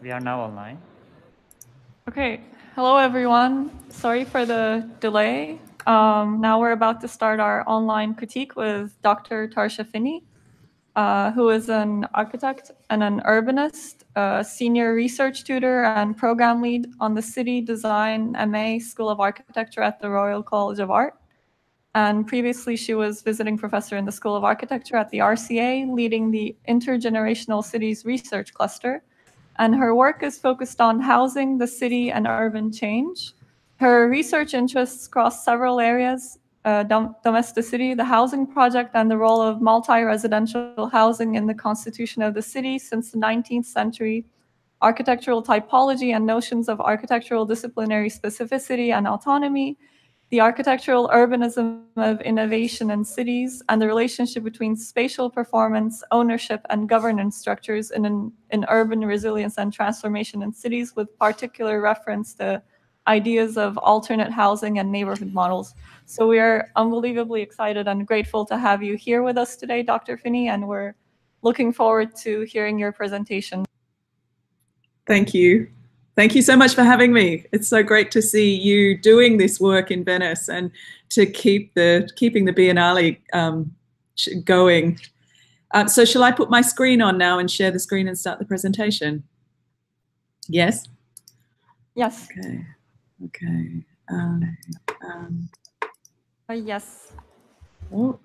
We are now online. Okay, hello everyone. Sorry for the delay. Now we're about to start our online critique with Dr. Tarsha Finney, who is an architect and an urbanist, a senior research tutor and program lead on the City Design MA School of Architecture at the Royal College of Art. And previously she was visiting professor in the School of Architecture at the RCA, leading the Intergenerational Cities Research Cluster. And her work is focused on housing, the city, and urban change. Her research interests cross several areas: domesticity, the housing project, and the role of multi-residential housing in the constitution of the city since the 19th century, architectural typology and notions of architectural disciplinary specificity and autonomy, the architectural urbanism of innovation in cities, and the relationship between spatial performance, ownership, and governance structures in urban resilience and transformation in cities, with particular reference to ideas of alternate housing and neighborhood models. So we are unbelievably excited and grateful to have you here with us today, Dr. Finney, and we're looking forward to hearing your presentation. Thank you. Thank you so much for having me. It's so great to see you doing this work in Venice and to keeping the Biennale going. So shall I put my screen on now and share the screen and start the presentation? Yes? Yes. Okay. Okay. Yes. Oh.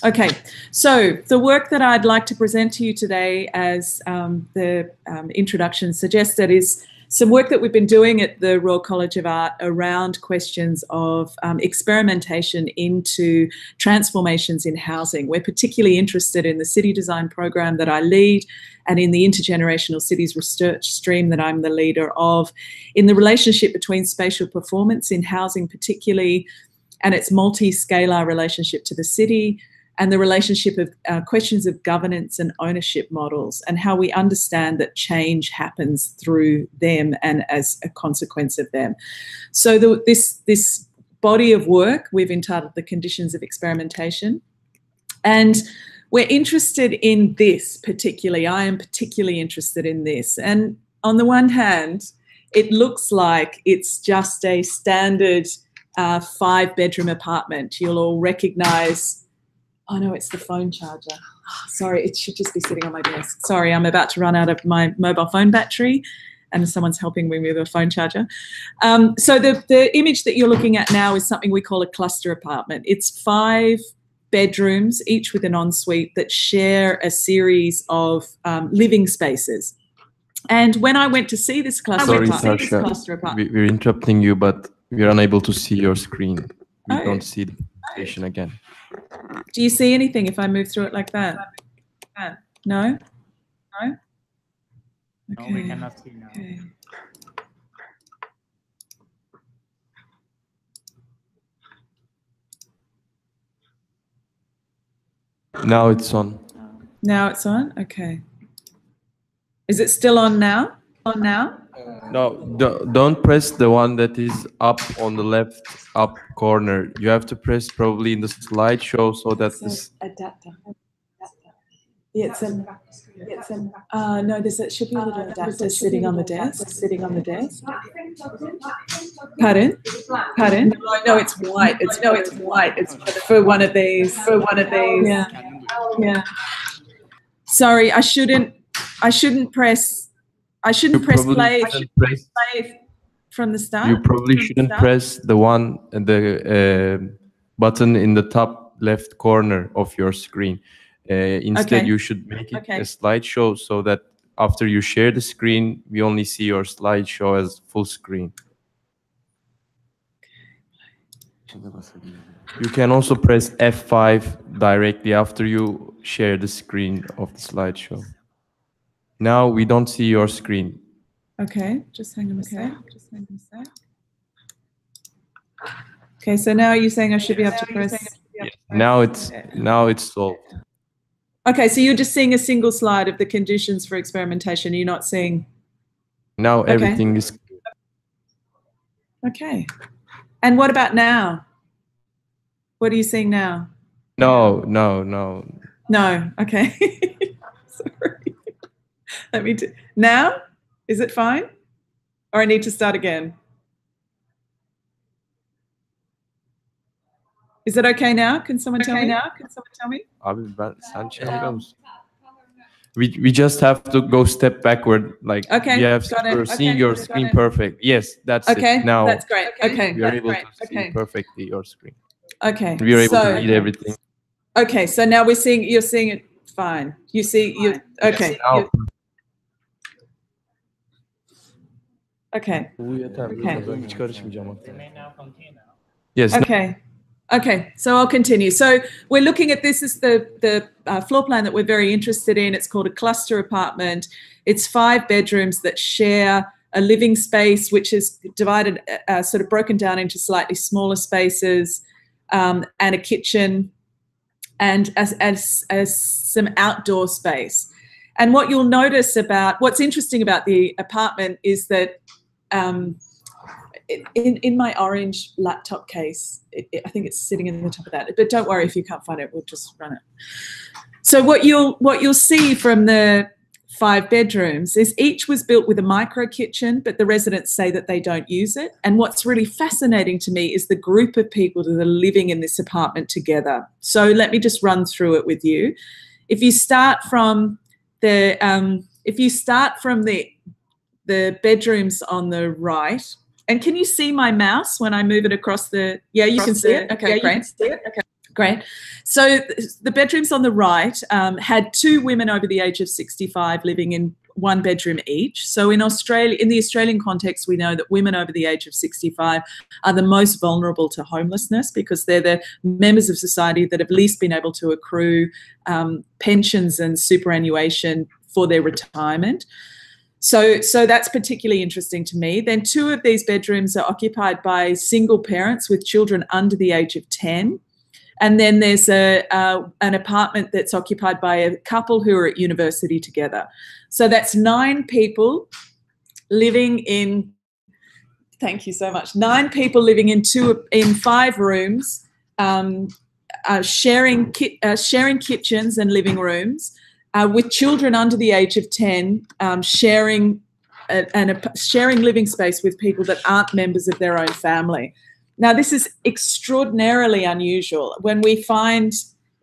Okay, so the work that I'd like to present to you today, as the introduction suggested, is some work that we've been doing at the Royal College of Art around questions of experimentation into transformations in housing. We're particularly interested in the city design program that I lead and in the intergenerational cities research stream that I'm the leader of, in the relationship between spatial performance in housing particularly, and its multi-scalar relationship to the city, and the relationship of questions of governance and ownership models, and how we understand that change happens through them and as a consequence of them. So this body of work we've entitled The Conditions of Experimentation. And we're interested in this particularly. I am particularly interested in this. And on the one hand, it looks like it's just a standard 5-bedroom apartment. You'll all recognize. Oh no, it's the phone charger. Oh, sorry, it should just be sitting on my desk. Sorry, I'm about to run out of my mobile phone battery and someone's helping me with a phone charger. So the image that you're looking at now is something we call a cluster apartment. It's 5 bedrooms, each with an ensuite, that share a series of living spaces. And when I went to see this cluster apartment, we're interrupting you, but we're unable to see your screen. We don't see the presentation again. Do you see anything if I move through it like that? No? No? Okay. No, we cannot see now. Okay. Now it's on. Now it's on? Okay. Is it still on now? On now? No, don't press the one that is up on the left up corner. You have to press probably in the slideshow so that this adapter. Yeah, no, there should be a little adapter sitting on the desk. Pardon? No, it's white. It's white. It's for one of these. Yeah. Sorry, I shouldn't press play from the start. You probably shouldn't press the one, the button in the top left corner of your screen. Instead, you should make it a slideshow so that after you share the screen, we only see your slideshow as full screen. You can also press F5 directly after you share the screen of the slideshow. Now we don't see your screen. Okay, just hang on a sec. Okay, so now you're saying I should be able to press. Yes. Now it's solved. Okay, so you're just seeing a single slide of the conditions for experimentation. You're not seeing. Now everything is. Okay. And what about now? What are you seeing now? No. No. Okay. Sorry. Let me do. Now, is it fine? Or I need to start again? Is it okay now? Can someone tell me? Abi sen çeviriyor musun? We just have to go step backward. Like we're seeing your screen perfect. Yes, that's it. Now that's great. Okay. We are able to see perfectly your screen. Okay. We are able to read everything. Okay, so now you're seeing it fine. You see, okay. Okay. Yes. Okay, so I'll continue. So we're looking at this as the floor plan that we're very interested in. It's called a cluster apartment. It's 5 bedrooms that share a living space, which is divided, sort of broken down into slightly smaller spaces, and a kitchen, and as some outdoor space. And what you'll notice what's interesting about the apartment is that in my orange laptop case, I think it's sitting in the top of that, but don't worry if you can't find it, we'll just run it. So what you'll see from the 5 bedrooms is each was built with a micro kitchen, but the residents say that they don't use it. And what's really fascinating to me is the group of people that are living in this apartment together. So let me just run through it with you. If you start from the bedrooms on the right, and can you see my mouse when I move it across the? Yeah, you can see it. Okay, great. Okay, great. So the bedrooms on the right had 2 women over the age of 65 living in 1 bedroom each. So in Australia, in the Australian context, we know that women over the age of 65 are the most vulnerable to homelessness because they're the members of society that have least been able to accrue pensions and superannuation for their retirement. So that's particularly interesting to me. Then 2 of these bedrooms are occupied by single parents with children under the age of 10. And then there's an apartment that's occupied by a couple who are at university together. So that's 9 people living in, thank you so much, 9 people living in 5 rooms, sharing kitchens and living rooms, with children under the age of 10, sharing living space with people that aren't members of their own family. Now, this is extraordinarily unusual. When we find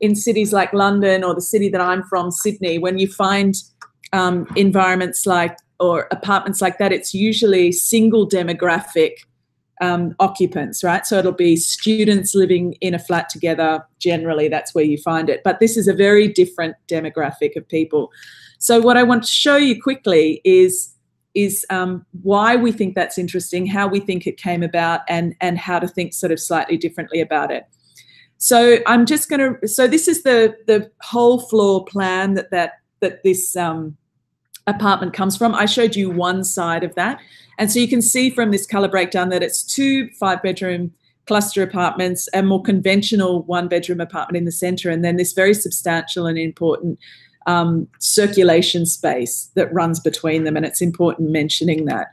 in cities like London or the city that I'm from, Sydney, when you find environments or apartments like that, it's usually single demographic occupants, right? So it'll be students living in a flat together. Generally, that's where you find it. But this is a very different demographic of people. So what I want to show you quickly is why we think that's interesting, how we think it came about, and how to think sort of slightly differently about it. So I'm just going to. So this is the whole floor plan that this apartment comes from. I showed you one side of that. And so you can see from this colour breakdown that it's 2 5-bedroom cluster apartments, a more conventional 1-bedroom apartment in the centre, and then this very substantial and important circulation space that runs between them, and it's important mentioning that.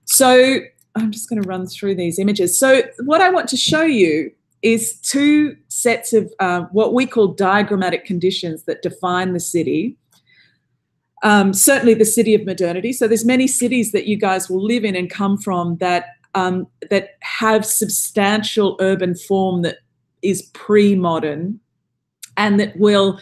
So I'm just going to run through these images. So what I want to show you is 2 sets of what we call diagrammatic conditions that define the city. Certainly the city of modernity. So there's many cities that you guys will live in and come from that have substantial urban form that is pre-modern, and that will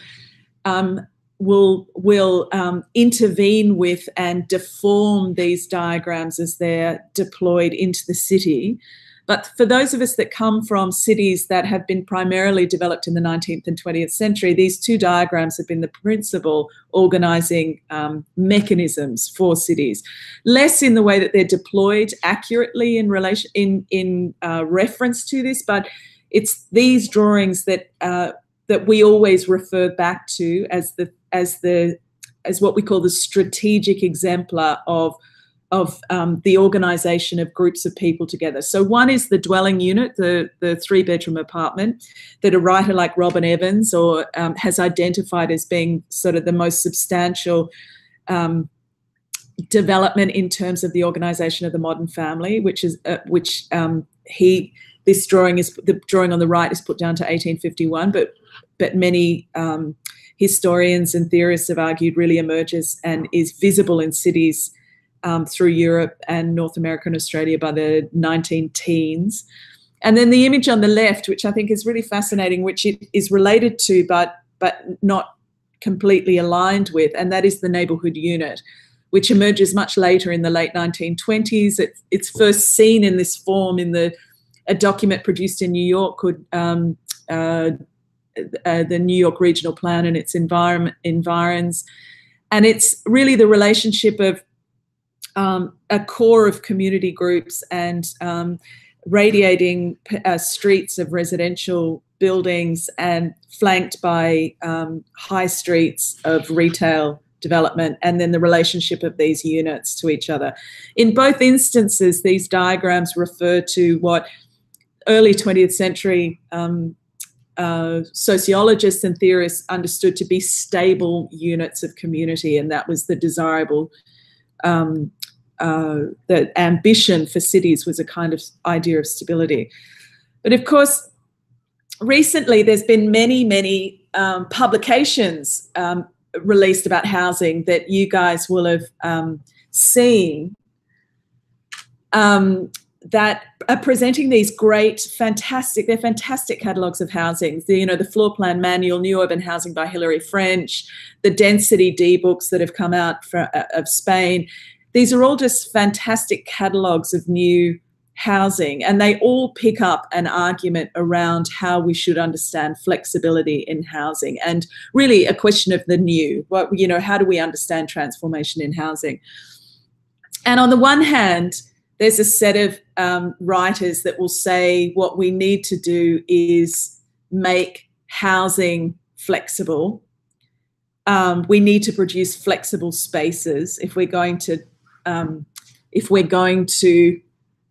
intervene with and deform these diagrams as they're deployed into the city. But for those of us that come from cities that have been primarily developed in the 19th and 20th century, these 2 diagrams have been the principal organising mechanisms for cities. Less in the way that they're deployed accurately in relation in reference to this, but it's these drawings that we always refer back to as what we call the strategic exemplar of the organisation of groups of people together. So one is the dwelling unit, the 3-bedroom apartment that a writer like Robin Evans has identified as being sort of the most substantial development in terms of the organisation of the modern family, which this drawing is, the drawing on the right is put down to 1851, but many historians and theorists have argued really emerges and is visible in cities through Europe and North America and Australia by the 19-teens. And then the image on the left, which I think is really fascinating, which it is related to but not completely aligned with, and that is the neighbourhood unit, which emerges much later in the late 1920s. It's first seen in this form in a document produced in New York called the New York Regional Plan and its environs. And it's really the relationship of a core of community groups and radiating streets of residential buildings and flanked by high streets of retail development, and then the relationship of these units to each other. In both instances, these diagrams refer to what early 20th century sociologists and theorists understood to be stable units of community, and that was the desirable, the ambition for cities was a kind of idea of stability. But of course, recently there's been many publications released about housing that you guys will have seen that are presenting these great, fantastic catalogues of housing. The Floor Plan Manual, New Urban Housing by Hilary French, the Density D books that have come out of Spain. These are all just fantastic catalogues of new housing, and they all pick up an argument around how we should understand flexibility in housing, and really a question of the new. How do we understand transformation in housing? And on the one hand, there's a set of writers that will say what we need to do is make housing flexible. We need to produce flexible spaces if we're going to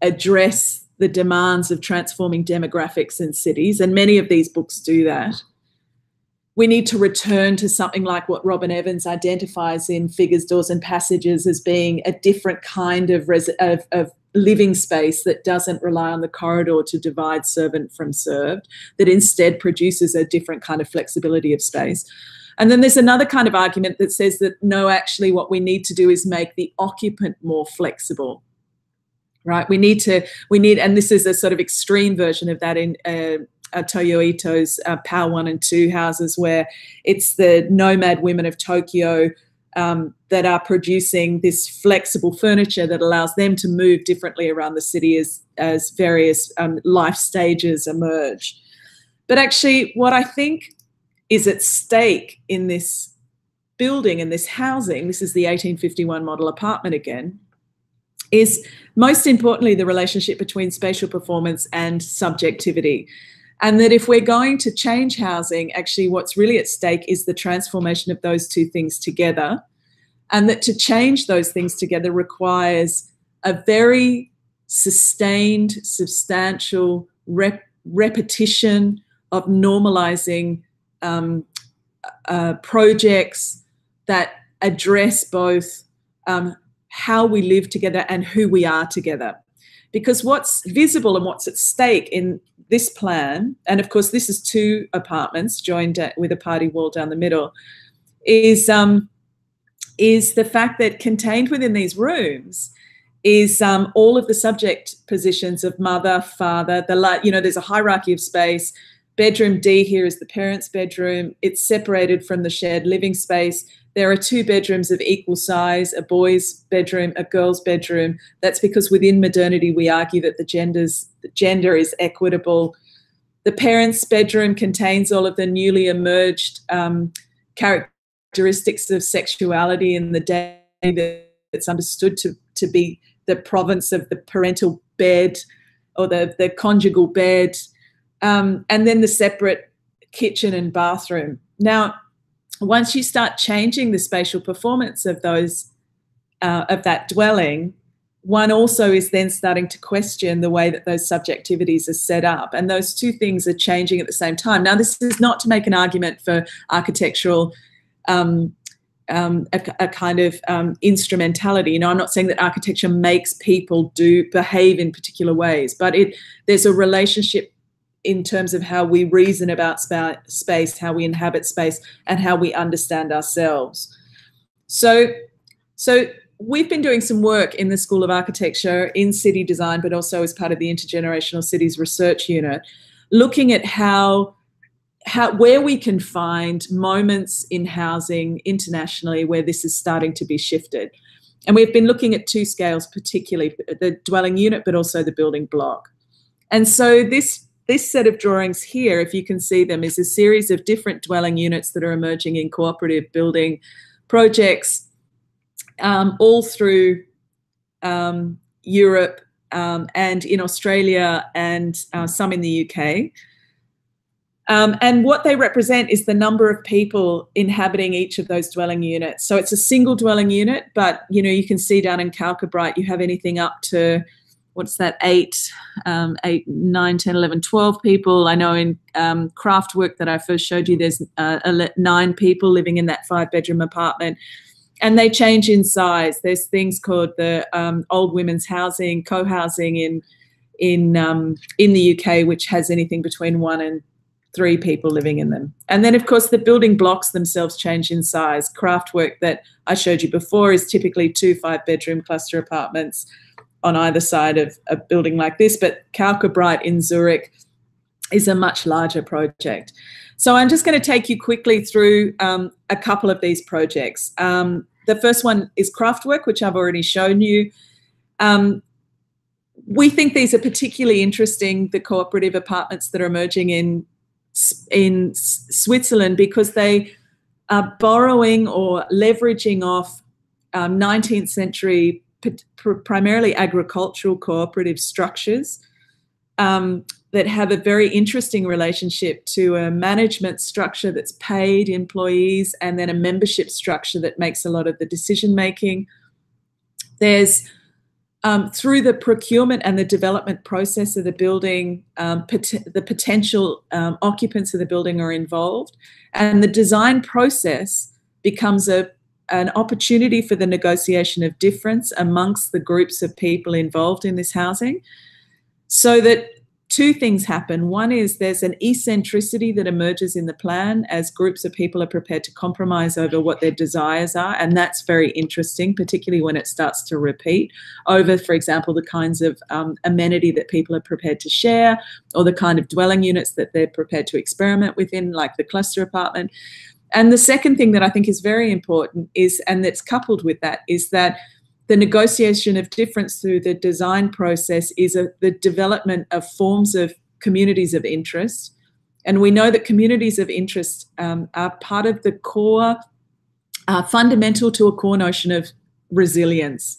address the demands of transforming demographics in cities, and many of these books do that. We need to return to something like what Robin Evans identifies in Figures, Doors and Passages as being a different kind of living space that doesn't rely on the corridor to divide servant from served, that instead produces a different kind of flexibility of space. And then there's another kind of argument that says that no, actually what we need to do is make the occupant more flexible, right? We need, and this is a sort of extreme version of that in Toyo Ito's Power 1 and 2 houses, where it's the nomad women of Tokyo that are producing this flexible furniture that allows them to move differently around the city as various life stages emerge. But actually what I think is at stake in this building and this housing, this is the 1851 model apartment again, is most importantly the relationship between spatial performance and subjectivity. And that if we're going to change housing, actually what's really at stake is the transformation of those two things together. And that to change those things together requires a very sustained, substantial repetition of normalizing projects that address both how we live together and who we are together. Because what's visible and what's at stake in this plan, and of course this is 2 apartments joined with a party wall down the middle, is the fact that contained within these rooms is all of the subject positions of mother, father, there's a hierarchy of space. Bedroom D here is the parents' bedroom. It's separated from the shared living space. There are 2 bedrooms of equal size, a boy's bedroom, a girl's bedroom. That's because within modernity we argue that the gender is equitable. The parents' bedroom contains all of the newly emerged characteristics of sexuality in the day that's understood to be the province of the parental bed or the conjugal bed. And then the separate kitchen and bathroom. Now, once you start changing the spatial performance of those of that dwelling, one also is then starting to question the way that those subjectivities are set up, and those 2 things are changing at the same time. Now, this is not to make an argument for architectural a kind of instrumentality. You know, I'm not saying that architecture makes people behave in particular ways, but there's a relationship in terms of how we reason about space, how we inhabit space, and how we understand ourselves. So we've been doing some work in the School of Architecture in city design, but also as part of the Intergenerational Cities Research Unit, looking at where we can find moments in housing internationally where this is starting to be shifted. And we've been looking at two scales, particularly the dwelling unit, but also the building block. And so this set of drawings here, if you can see them, is a series of different dwelling units that are emerging in cooperative building projects all through Europe and in Australia and some in the UK. And what they represent is the number of people inhabiting each of those dwelling units. So it's a single dwelling unit, but, you know, you can see down in Calcabright, you have anything up to, what's that, 8, 9, 10, 11, 12 people. I know in Kraftwerk that I first showed you, there's 9 people living in that 5-bedroom apartment. And they change in size. There's things called the old women's housing, co-housing in the UK, which has anything between 1 and 3 people living in them. And then, of course, the building blocks themselves change in size. Kraftwerk that I showed you before is typically 2 5-bedroom cluster apartments on either side of a building like this, but Calcabright in Zurich is a much larger project. So I'm just going to take you quickly through a couple of these projects. The first one is Kraftwerk, which I've already shown you. We think these are particularly interesting, the cooperative apartments that are emerging in Switzerland, because they are borrowing or leveraging off 19th century, primarily agricultural cooperative structures that have a very interesting relationship to a management structure that's paid employees and then a membership structure that makes a lot of the decision making. There's through the procurement and the development process of the building, the potential occupants of the building are involved, and the design process becomes an opportunity for the negotiation of difference amongst the groups of people involved in this housing, so that 2 things happen. One is there's an eccentricity that emerges in the plan as groups of people are prepared to compromise over what their desires are, and that's very interesting, particularly when it starts to repeat over, for example, the kinds of amenity that people are prepared to share, or the kind of dwelling units that they're prepared to experiment within, like the cluster apartment. And the second thing that I think is very important is, and that's coupled with that, is that the negotiation of difference through the design process is the development of forms of communities of interest. And we know that communities of interest are part of the core, fundamental to a core notion of resilience.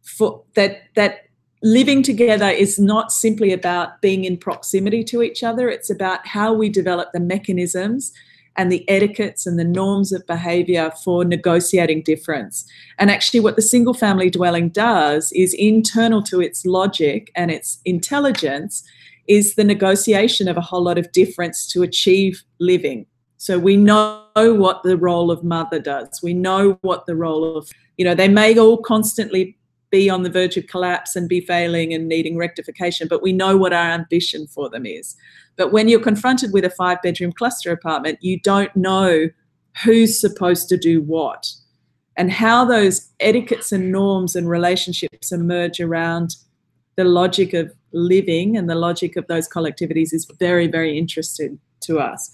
For that living together is not simply about being in proximity to each other. It's about how we develop the mechanisms and the etiquettes and the norms of behaviour for negotiating difference. And actually what the single family dwelling does is, internal to its logic and its intelligence, is the negotiation of a whole lot of difference to achieve living. So we know what the role of mother does. We know what the role of, you know, they may all constantly be on the verge of collapse and be failing and needing rectification, but we know what our ambition for them is. But when you're confronted with a 5-bedroom cluster apartment, you don't know who's supposed to do what, and how those etiquettes and norms and relationships emerge around the logic of living and the logic of those collectivities is very, very interesting to us.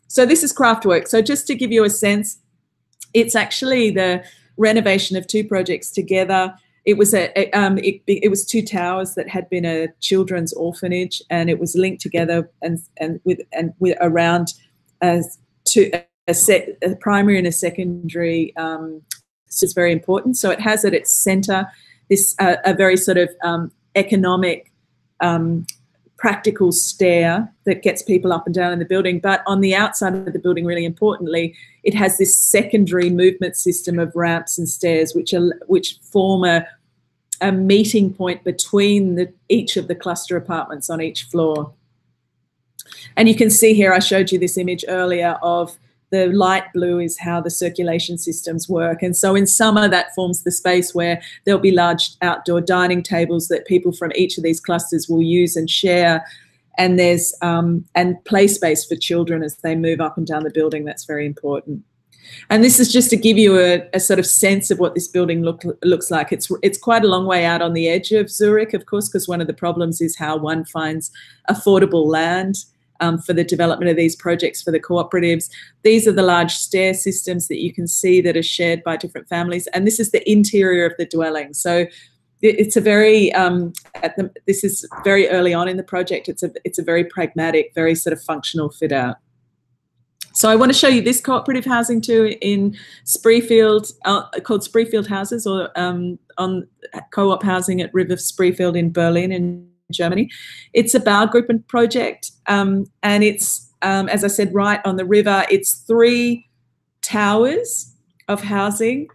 So this is Kraftwerk. So just to give you a sense, it's actually the renovation of 2 projects together. It was it was 2 towers that had been a children's orphanage, and it was linked together and with around a primary and a secondary. This is very important. So it has at its centre this a very sort of economic, practical stair that gets people up and down in the building. But on the outside of the building, really importantly, it has this secondary movement system of ramps and stairs, which form a meeting point between each of the cluster apartments on each floor. And you can see here, I showed you this image earlier of the light blue is how the circulation systems work. And so in summer, that forms the space where there'll be large outdoor dining tables that people from each of these clusters will use and share. And there's and play space for children as they move up and down the building. That's very important. And this is just to give you a sort of sense of what this building looks like. It's quite a long way out on the edge of Zurich, of course, because one of the problems is how one finds affordable land for the development of these projects for the cooperatives. These are the large stair systems that you can see that are shared by different families. And this is the interior of the dwelling. So it's a very, this is very early on in the project. It's a very pragmatic, very sort of functional fit out. So I want to show you this cooperative housing too in Spreefield, called Spreefield Houses, or on co-op housing at River Spreefield in Berlin in Germany. It's a Baugruppen project, and it's, as I said, right on the river. It's 3 towers of housing.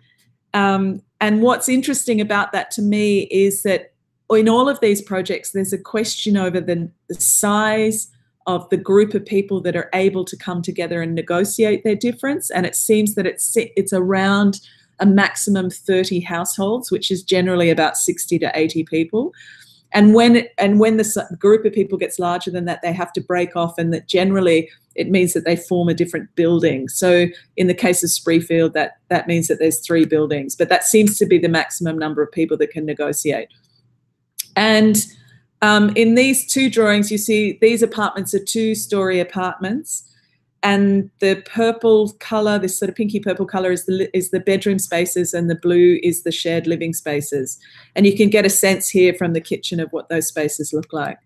And what's interesting about that to me is that in all of these projects, there's a question over the size of the group of people that are able to come together and negotiate their difference. And it seems that it's around a maximum 30 households, which is generally about 60 to 80 people. And when the group of people gets larger than that, they have to break off, and that generally it means that they form a different building. So in the case of Spreefield, that means that there's 3 buildings, but that seems to be the maximum number of people that can negotiate. And in these 2 drawings, you see these apartments are 2-story apartments, and the purple colour, this sort of pinky purple colour, is the bedroom spaces, and the blue is the shared living spaces. And you can get a sense here from the kitchen of what those spaces look like.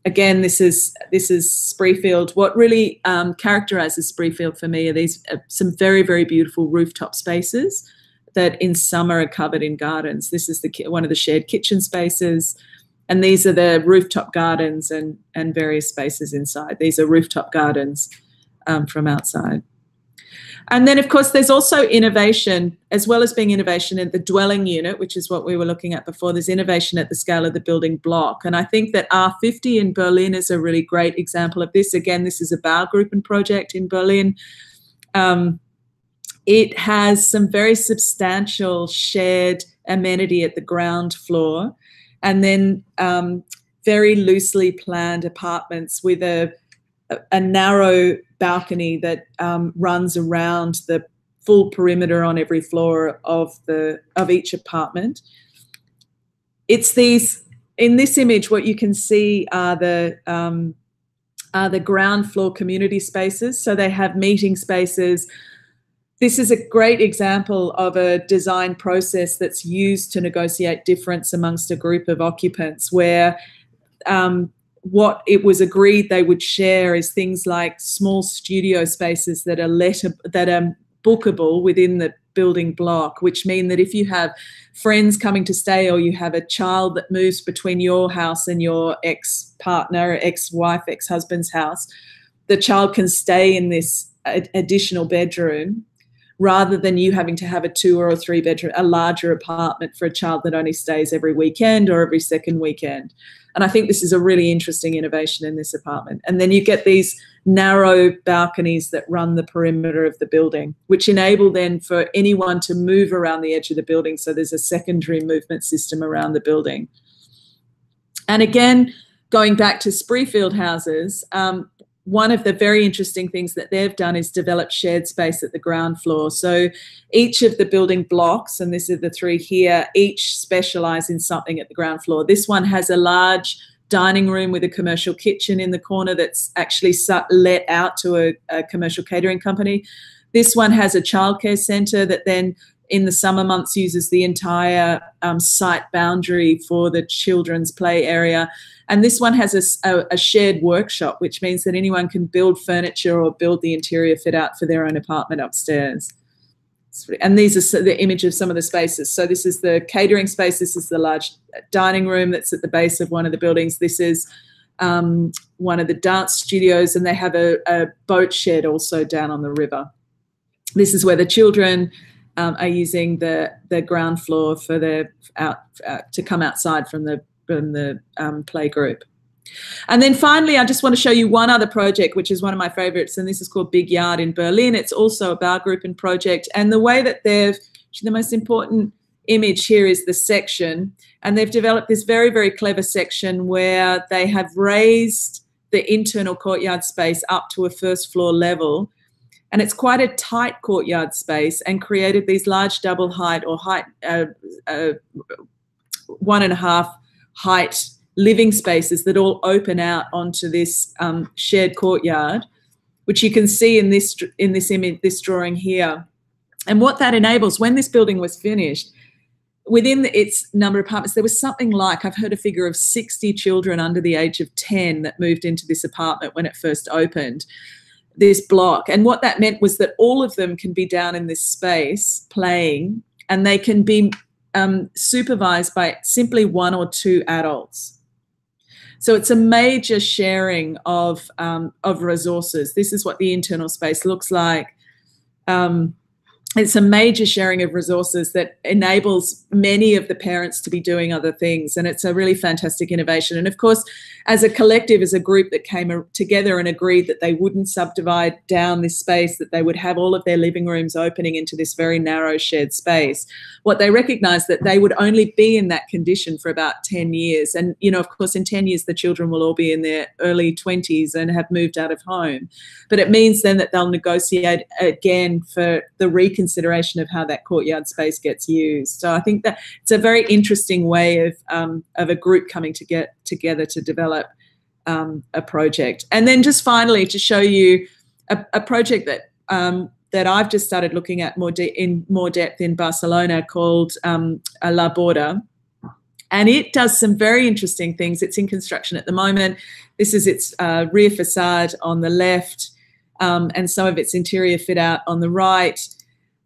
Again, this is Spreefield. What really characterises Spreefield for me are these some very, very beautiful rooftop spaces that in summer are covered in gardens. This is one of the shared kitchen spaces. And these are the rooftop gardens and various spaces inside. These are rooftop gardens from outside. And then, of course, there's also innovation, as well as being innovation in the dwelling unit, which is what we were looking at before. There's innovation at the scale of the building block. And I think that R50 in Berlin is a really great example of this. Again, this is a Baugruppen project in Berlin. It has some very substantial shared amenity at the ground floor, and then very loosely planned apartments with a narrow balcony that runs around the full perimeter on every floor of each apartment. It's these, in this image, what you can see are the ground floor community spaces. So they have meeting spaces. This is a great example of a design process that's used to negotiate difference amongst a group of occupants, where what it was agreed they would share is things like small studio spaces that are bookable within the building block, which mean that if you have friends coming to stay, or you have a child that moves between your house and your ex-partner, ex-wife, ex-husband's house, the child can stay in this additional bedroom, rather than you having to have a 2 or 3 bedroom, a larger apartment for a child that only stays every weekend or every second weekend. And I think this is a really interesting innovation in this apartment. And then you get these narrow balconies that run the perimeter of the building, which enable then for anyone to move around the edge of the building. So there's a secondary movement system around the building. And again, going back to Spreefield houses, one of the very interesting things that they've done is develop shared space at the ground floor. So each of the building blocks, and this is the 3 here, each specialise in something at the ground floor. This one has a large dining room with a commercial kitchen in the corner that's actually let out to a commercial catering company. This one has a childcare centre that then in the summer months uses the entire site boundary for the children's play area. And this one has a shared workshop, which means that anyone can build furniture or build the interior fit out for their own apartment upstairs. And these are the image of some of the spaces. So this is the catering space. This is the large dining room that's at the base of one of the buildings. This is one of the dance studios, and they have a boat shed also down on the river. This is where the children are using the ground floor for to come outside from the play group. And then finally, I just want to show you one other project, which is one of my favorites, and this is called Big Yard in Berlin. It's also a Baugruppen project, and the way that the most important image here is the section, and they've developed this very, very clever section where they have raised the internal courtyard space up to a first floor level, and it's quite a tight courtyard space, and created these large double height or 1.5 height living spaces that all open out onto this shared courtyard, which you can see in this image, this drawing here. And what that enables, when this building was finished, within its number of apartments, there was something like, I've heard a figure of 60 children under the age of 10 that moved into this apartment when it first opened, this block. And what that meant was that all of them can be down in this space playing, and they can be supervised by simply 1 or 2 adults. So it's a major sharing of resources. This is what the internal space looks like. It's a major sharing of resources that enables many of the parents to be doing other things, and it's a really fantastic innovation. And of course, as a collective, as a group that came together and agreed that they wouldn't subdivide down this space, that they would have all of their living rooms opening into this very narrow shared space, what they recognized that they would only be in that condition for about 10 years. And, you know, of course, in 10 years, the children will all be in their early 20s and have moved out of home. But it means then that they'll negotiate again for the reconsideration of how that courtyard space gets used. So I think that it's a very interesting way of a group coming to get together to develop a project. And then just finally to show you a project that that I've just started looking at in more depth in Barcelona called La Borda. And it does some very interesting things. It's in construction at the moment. This is its rear facade on the left, and some of its interior fit out on the right.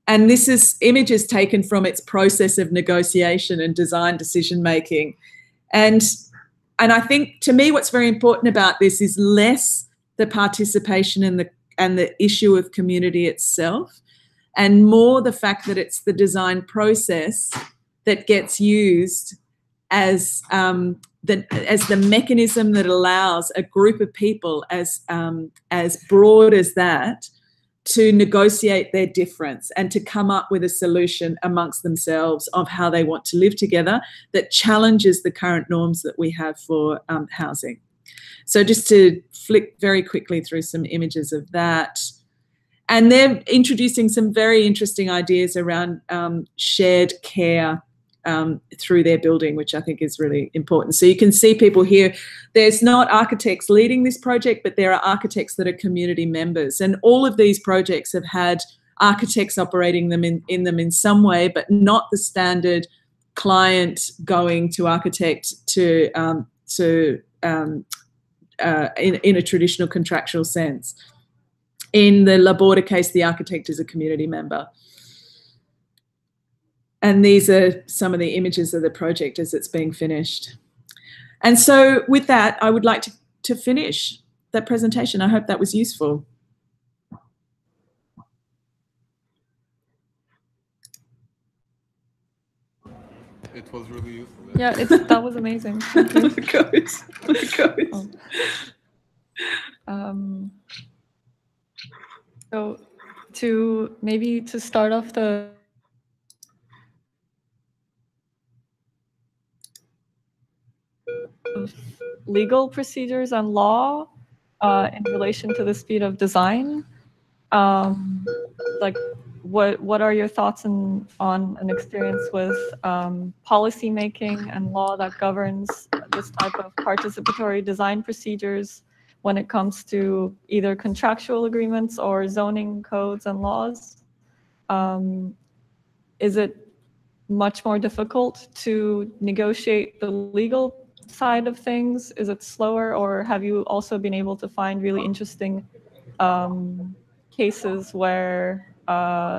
And this is images taken from its process of negotiation and design decision making. And I think, to me, what's very important about this is less the participation and the issue of community itself, and more the fact that it's the design process that gets used as the mechanism that allows a group of people as broad as that to negotiate their difference and to come up with a solution amongst themselves of how they want to live together that challenges the current norms that we have for housing. So just to flick very quickly through some images of that. And they're introducing some very interesting ideas around shared care through their building, which I think is really important. So you can see people here. There's not architects leading this project, but there are architects that are community members. And all of these projects have had architects operating them in them in some way, but not the standard client going to architect in a traditional contractual sense. In the La Borda case, the architect is a community member. And these are some of the images of the project as it's being finished. And so with that, I would like to finish that presentation. I hope that was useful. It was really useful. Yeah, that was amazing. It goes. So to start off the legal procedures and law in relation to the speed of design, like what are your thoughts on an experience with policy making and law that governs this type of participatory design procedures when it comes to either contractual agreements or zoning codes and laws? Is it much more difficult to negotiate the legal side of things? Is it slower, or have you also been able to find really interesting cases where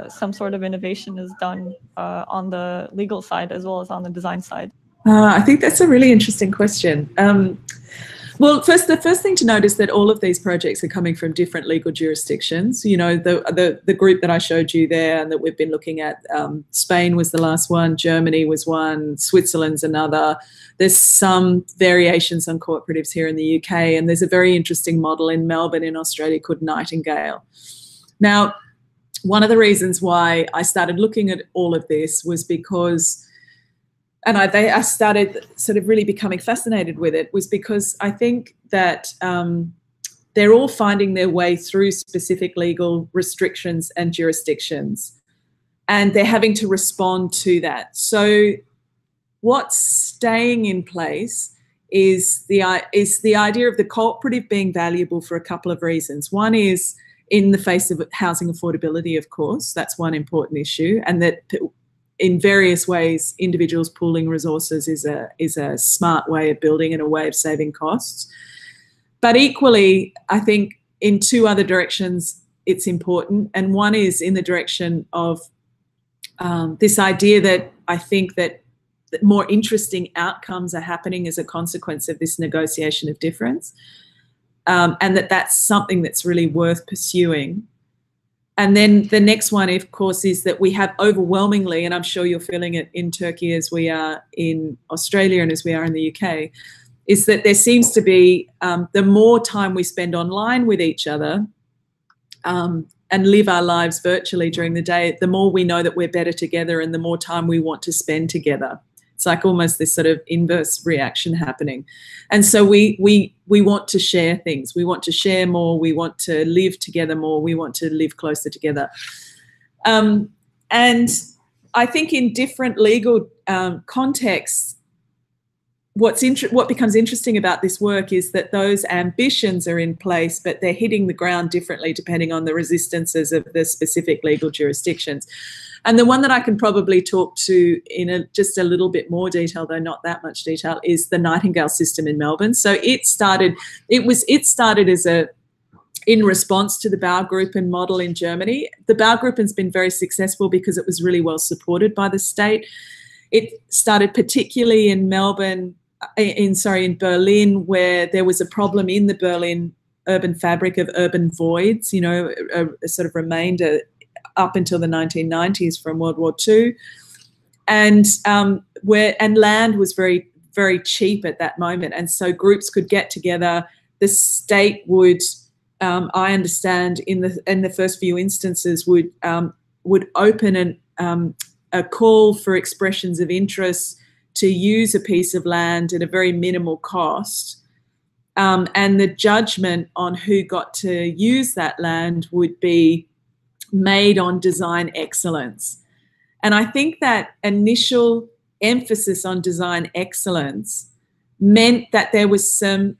some sort of innovation is done on the legal side as well as on the design side? I think that's a really interesting question. Well, the first thing to note is that all of these projects are coming from different legal jurisdictions. You know, the group that I showed you there and that we've been looking at, Spain was the last one, Germany was one, Switzerland's another. There's some variations on cooperatives here in the UK, and there's a very interesting model in Melbourne in Australia called Nightingale. Now, one of the reasons why I started looking at all of this was because, and I started sort of really becoming fascinated with it, was because I think that they're all finding their way through specific legal restrictions and jurisdictions, and they're having to respond to that. So what's staying in place is the idea of the cooperative being valuable for a couple of reasons. One is in the face of housing affordability, of course, that's one important issue, and that in various ways, individuals pooling resources is a smart way of building and a way of saving costs. But equally, I think in two other directions, it's important. And one is in the direction of this idea that I think that more interesting outcomes are happening as a consequence of this negotiation of difference, and that's something that's really worth pursuing. And then the next one, of course, is that we have overwhelmingly, and I'm sure you're feeling it in Turkey as we are in Australia and as we are in the UK, is that there seems to be the more time we spend online with each other and live our lives virtually during the day, the more we know that we're better together and the more time we want to spend together. It's like almost this sort of inverse reaction happening. And so we want to share things. We want to share more. We want to live together more. We want to live closer together. And I think in different legal contexts, what becomes interesting about this work is that those ambitions are in place, but they're hitting the ground differently depending on the resistances of the specific legal jurisdictions. And the one that I can probably talk to in just a little bit more detail, though not that much detail, is the Nightingale system in Melbourne. So it started as in response to the Baugruppen model in Germany. The Baugruppen been very successful because it was really well supported by the state. It started particularly in in Berlin, where there was a problem in the Berlin urban fabric of urban voids, you know, a sort of remainder up until the 1990s from World War II, and land was very, very cheap at that moment, and so groups could get together. The state would, I understand, in the first few instances, would open a call for expressions of interest to use a piece of land at a very minimal cost, and the judgment on who got to use that land would be made on design excellence. And I think that initial emphasis on design excellence meant that there was some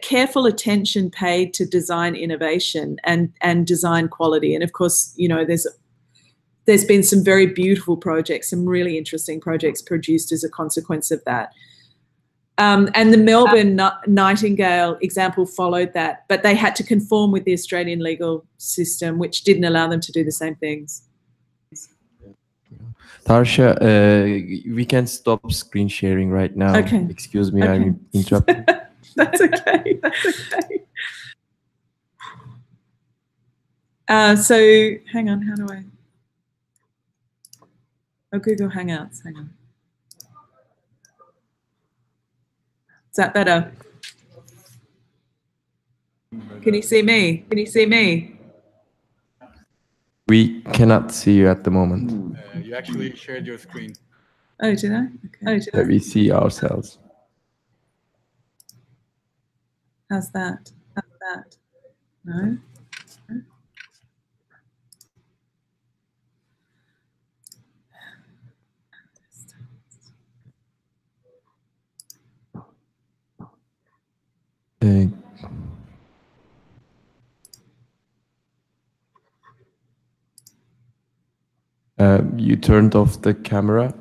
careful attention paid to design innovation and design quality. And of course, you know, there's been some very beautiful projects, some really interesting projects produced as a consequence of that. And the Melbourne Nightingale example followed that, but they had to conform with the Australian legal system, which didn't allow them to do the same things. Tarsha, we can stop screen sharing right now. Okay. Excuse me, Okay. I'm interrupting. That's okay. That's okay. So hang on, how do I? Oh, Google Hangouts, hang on. Is that better? Can you see me? Can you see me? We cannot see you at the moment. You actually shared your screen. Oh, did I? Okay. Oh, did I? We see ourselves. How's that? How's that? No? You turned off the camera.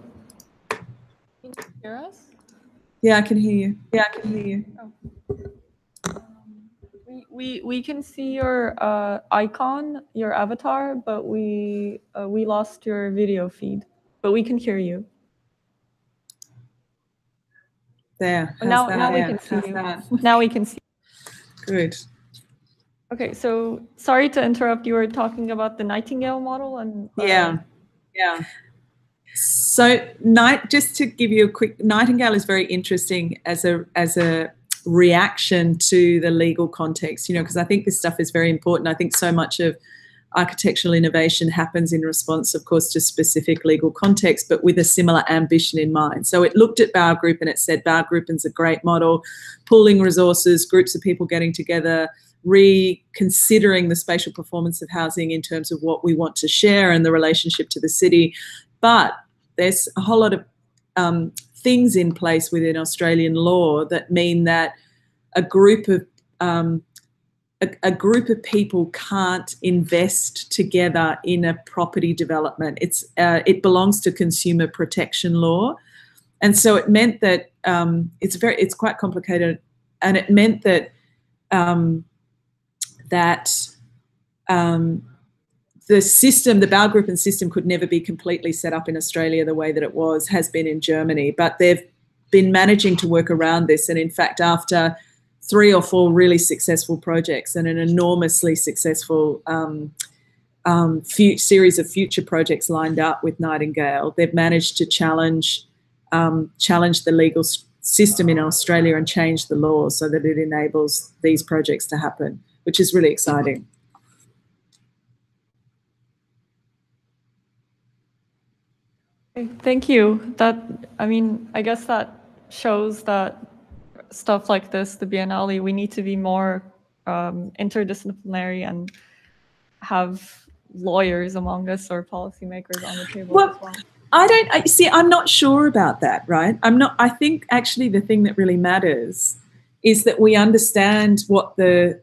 Can you hear us? Yeah, I can hear you. Yeah, I can hear you. Oh. We can see your icon, your avatar, but we lost your video feed. But we can hear you. There. Now we can see you. Now we can see. Good. Okay, so sorry to interrupt. You were talking about the Nightingale model and yeah. So just to give you a quick, Nightingale is very interesting as a reaction to the legal context, you know, because I think this stuff is very important. I think so much of architectural innovation happens in response, of course, to specific legal context, but with a similar ambition in mind. So it looked at Baugruppen and it said Baugruppen's a great model, pooling resources, groups of people getting together, reconsidering the spatial performance of housing in terms of what we want to share and the relationship to the city. But there's a whole lot of things in place within Australian law that mean that a group of people can't invest together in a property development. It belongs to consumer protection law, and so it meant that it's quite complicated, and it meant that the system, the Baugruppen system, could never be completely set up in Australia the way that it has been in Germany. But they've been managing to work around this, and in fact, after 3 or 4 really successful projects and an enormously successful series of future projects lined up with Nightingale, they've managed to challenge the legal system in Australia and change the law so that it enables these projects to happen, which is really exciting. Thank you. I guess that shows that stuff like this, the Biennale, we need to be more interdisciplinary and have lawyers among us or policymakers on the table as well. I'm not sure about that, right? I think actually the thing that really matters is that we understand what the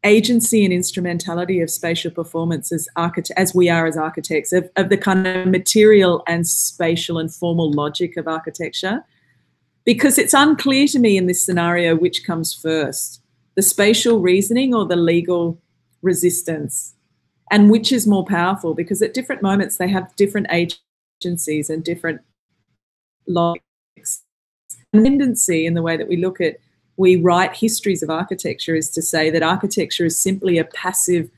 agency and instrumentality of spatial performance as we are as architects, of the kind of material and spatial and formal logic of architecture. Because it's unclear to me in this scenario which comes first, the spatial reasoning or the legal resistance, and which is more powerful, because at different moments they have different agencies and different logics. The tendency in the way that we write histories of architecture is to say that architecture is simply a passive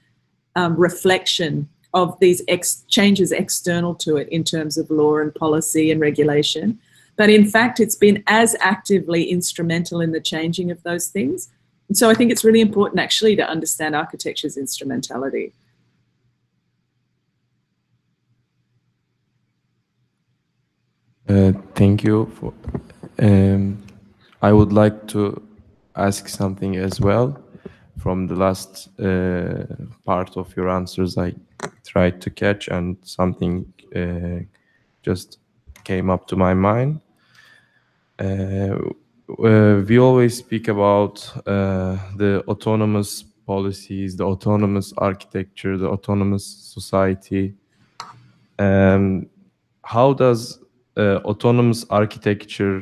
reflection of these changes external to it in terms of law and policy and regulation. But in fact, it's been as actively instrumental in the changing of those things. And so I think it's really important actually to understand architecture's instrumentality. Thank you. I would like to ask something as well. From the last part of your answers, I tried to catch, and something just came up to my mind. We always speak about the autonomous policies, the autonomous architecture, the autonomous society. How does autonomous architecture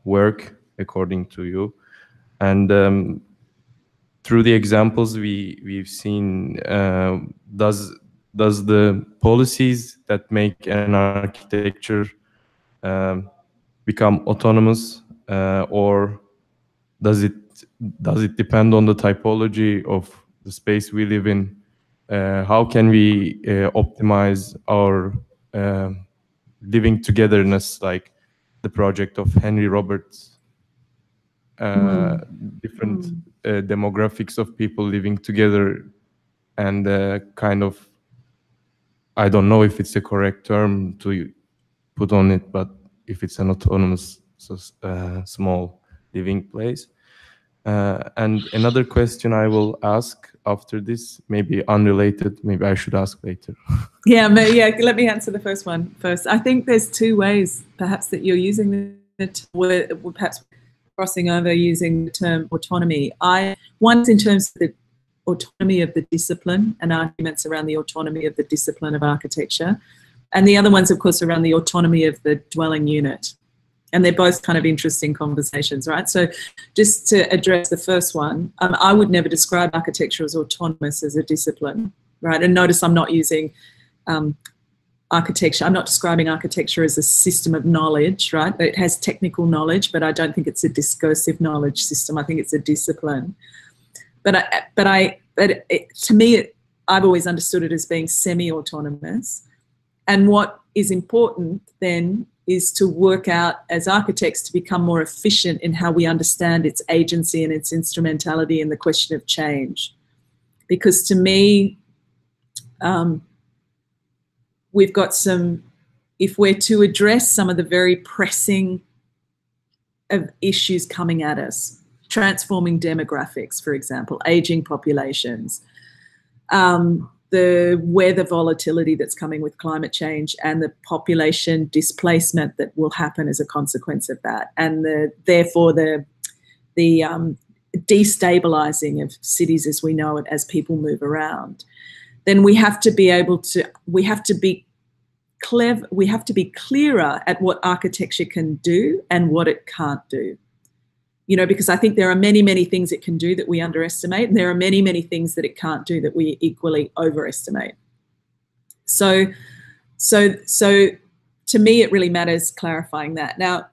work according to you? And through the examples we've seen, does the policies that make an architecture become autonomous, or does it depend on the typology of the space we live in? How can we optimize our living togetherness, like the project of Henry Roberts? Different demographics of people living together, and kind of, I don't know if it's a correct term to put on it, but if it's an autonomous small living place. And another question I will ask after this, maybe unrelated, maybe I should ask later. Yeah, let me answer the first one first. I think there's 2 ways perhaps that you're using it, perhaps crossing over using the term autonomy. One's in terms of the autonomy of the discipline and arguments around the autonomy of the discipline of architecture. And the other one's, of course, around the autonomy of the dwelling unit. And they're both kind of interesting conversations, right? So just to address the first one, I would never describe architecture as autonomous as a discipline, right? And notice I'm not using architecture. I'm not describing architecture as a system of knowledge, right? It has technical knowledge, but I don't think it's a discursive knowledge system. I think it's a discipline. To me, I've always understood it as being semi-autonomous. And what is important then is to work out as architects to become more efficient in how we understand its agency and its instrumentality in the question of change. Because to me, we've got if we're to address some of the very pressing issues coming at us, transforming demographics, for example, aging populations, the weather volatility that's coming with climate change and the population displacement that will happen as a consequence of that, and therefore the destabilizing of cities as we know it as people move around, then we have to be clever, we have to be clearer at what architecture can do and what it can't do. You know, because I think there are many, many things it can do that we underestimate, and there are many, many things that it can't do that we equally overestimate. So to me, it really matters clarifying that. Now,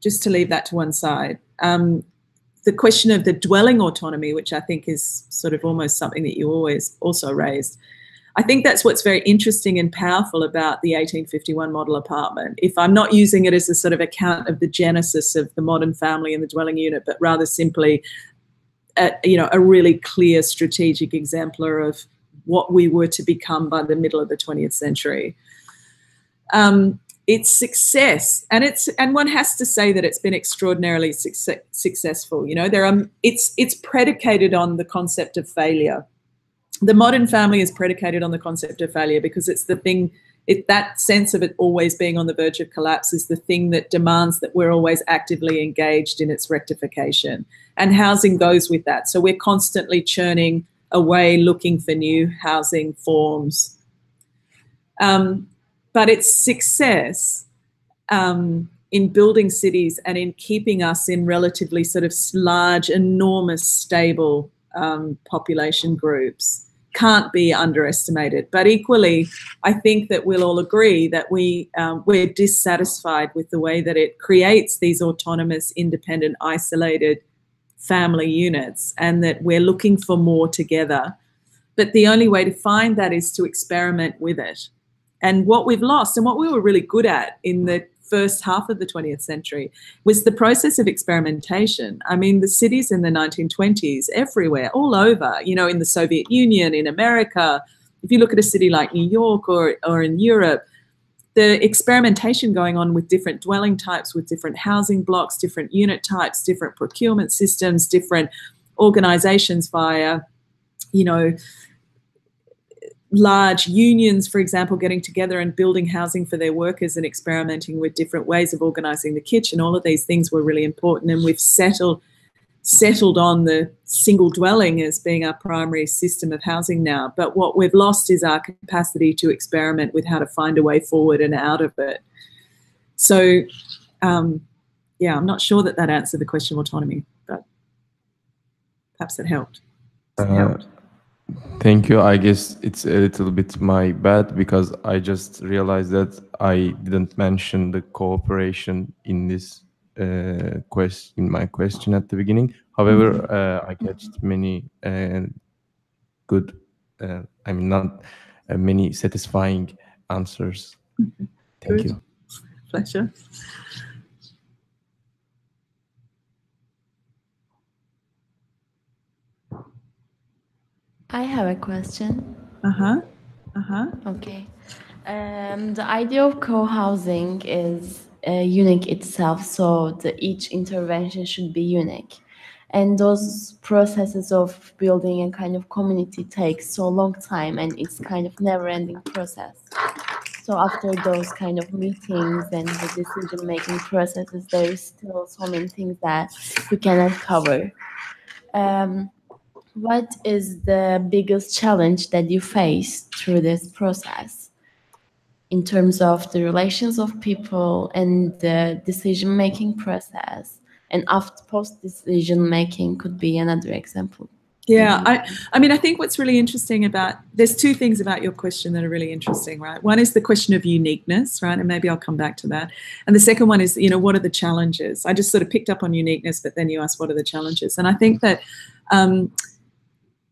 just to leave that to one side, the question of the dwelling autonomy, which I think is sort of almost something that you always also raised, I think that's what's very interesting and powerful about the 1851 model apartment. If I'm not using it as a sort of account of the genesis of the modern family and the dwelling unit, but rather simply, a really clear strategic exemplar of what we were to become by the middle of the 20th century. Its success, and one has to say that it's been extraordinarily successful. You know, it's predicated on the concept of failure. The modern family is predicated on the concept of failure because it's the thing, that sense of it always being on the verge of collapse is the thing that demands that we're always actively engaged in its rectification. And housing goes with that. So we're constantly churning away, looking for new housing forms. But its success in building cities and in keeping us in relatively sort of large, enormous, stable population groups can't be underestimated. But equally, I think that we'll all agree that we're dissatisfied with the way that it creates these autonomous, independent, isolated family units, and that we're looking for more together. But the only way to find that is to experiment with it. And what we've lost, and what we were really good at in the first half of the 20th century, was the process of experimentation. I mean, the cities in the 1920s, everywhere, all over, you know, in the Soviet Union, in America, if you look at a city like New York or in Europe, the experimentation going on with different dwelling types, with different housing blocks, different unit types, different procurement systems, different organizations via, you know, large unions, for example, getting together and building housing for their workers and experimenting with different ways of organising the kitchen. All of these things were really important, and we've settled on the single dwelling as being our primary system of housing now. But what we've lost is our capacity to experiment with how to find a way forward and out of it. So, yeah, I'm not sure that answered the question of autonomy, but perhaps it helped. Thank you. I guess it's a little bit my bad because I just realized that I didn't mention the cooperation in this in my question at the beginning. However, I catched many good, I mean, not many satisfying answers. Thank you. Pleasure. I have a question. Okay. The idea of co-housing is unique itself, so each intervention should be unique. And those processes of building a kind of community takes so long time, and it's kind of never-ending process. So after those kind of meetings and the decision-making processes, there is still so many things that we cannot cover. What is the biggest challenge that you face through this process in terms of the relations of people and the decision-making process? And after post-decision-making could be another example. Yeah, I mean, I think what's really interesting there's two things about your question that are really interesting, right? One is the question of uniqueness, right? And maybe I'll come back to that. And the second one is, what are the challenges? I just sort of picked up on uniqueness, but then you asked what are the challenges? And I think that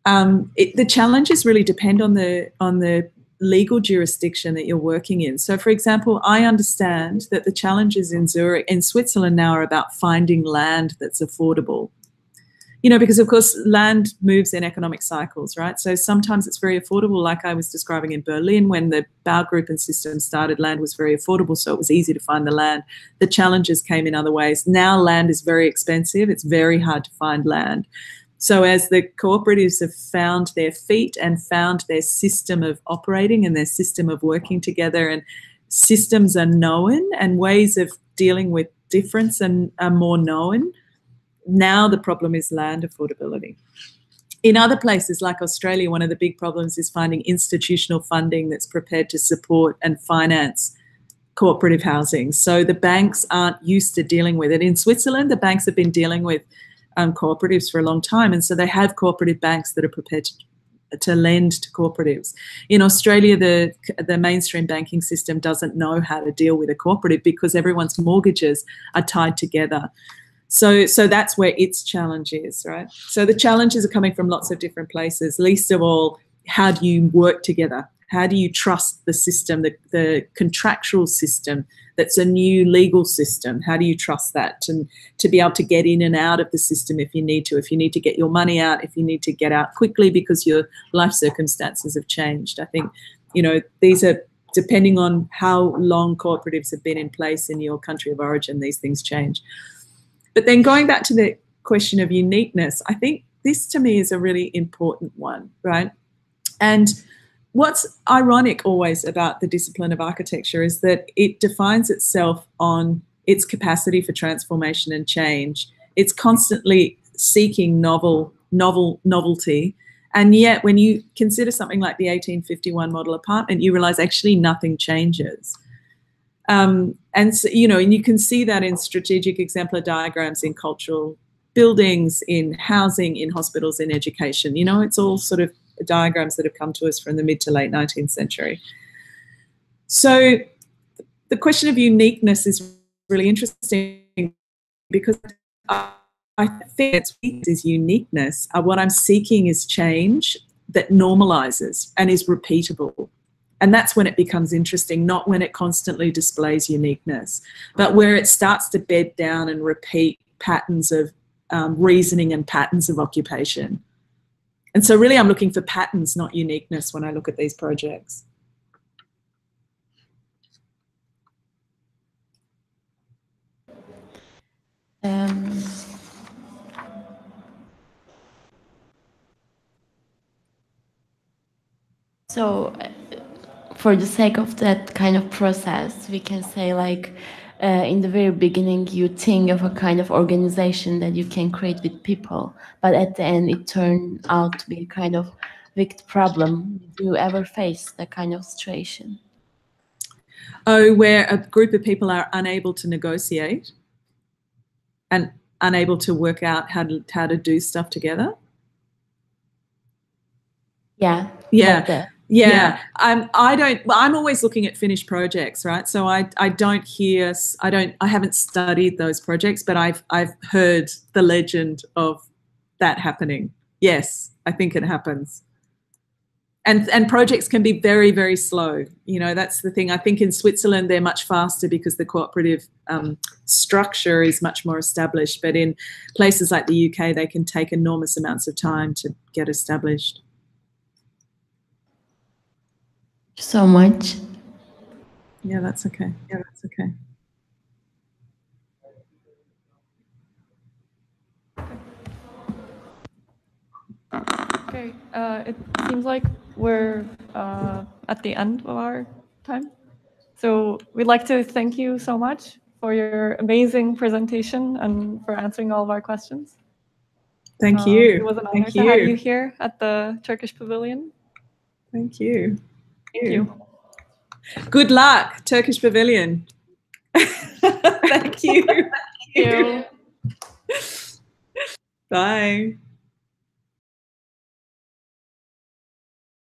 the challenges really depend on the legal jurisdiction that you're working in. So, for example, I understand that the challenges in Zurich, in Switzerland now, are about finding land that's affordable. Because of course land moves in economic cycles, right? So sometimes it's very affordable, like I was describing in Berlin when the Baugruppen and system started, land was very affordable, so it was easy to find the land. The challenges came in other ways. Now land is very expensive. It's very hard to find land. So as the cooperatives have found their feet and found their system of operating and their system of working together, and systems are known and ways of dealing with difference and are more known, now the problem is land affordability. In other places like Australia, one of the big problems is finding institutional funding that's prepared to support and finance cooperative housing. So the banks aren't used to dealing with it. In Switzerland, the banks have been dealing with cooperatives for a long time, and so they have cooperative banks that are prepared to lend to cooperatives. In Australia, the mainstream banking system doesn't know how to deal with a cooperative because everyone's mortgages are tied together. So that's where its challenge is, right? So the challenges are coming from lots of different places. Least of all, how do you work together? How do you trust the system, the contractual system that's a new legal system? How do you trust that to be able to get in and out of the system if you need to get your money out, if you need to get out quickly because your life circumstances have changed? I think, these are, depending on how long cooperatives have been in place in your country of origin, these things change. But then going back to the question of uniqueness, I think this to me is a really important one, right? And what's ironic always about the discipline of architecture is that it defines itself on its capacity for transformation and change. It's constantly seeking novelty. And yet when you consider something like the 1851 model apartment, you realize actually nothing changes. And so, and you can see that in strategic exemplar diagrams in cultural buildings, in housing, in hospitals, in education. It's all sort of diagrams that have come to us from the mid to late 19th century. So the question of uniqueness is really interesting because I think it's uniqueness. What I'm seeking is change that normalizes and is repeatable. And that's when it becomes interesting, not when it constantly displays uniqueness, but where it starts to bed down and repeat patterns of reasoning and patterns of occupation. And so really I'm looking for patterns, not uniqueness, when I look at these projects. So for the sake of that kind of process, we can say in the very beginning, you think of a kind of organization that you can create with people, but at the end it turned out to be a kind of big problem. Did you ever face that kind of situation? Oh, where a group of people are unable to negotiate and unable to work out how to do stuff together? Yeah. Yeah. Yeah. I'm always looking at finished projects, right? So I haven't studied those projects, but I've heard the legend of that happening. Yes, I think it happens. And projects can be very, very slow. That's the thing. I think in Switzerland, they're much faster because the cooperative structure is much more established. But in places like the UK, they can take enormous amounts of time to get established. So much. Yeah, that's okay. Yeah, that's okay. Okay, it seems like we're at the end of our time. So we'd like to thank you so much for your amazing presentation and for answering all of our questions. Thank you. It was an honor to have you here at the Turkish Pavilion. Thank you. Thank you. Good luck, Turkish Pavilion. Thank you. Thank you. Bye.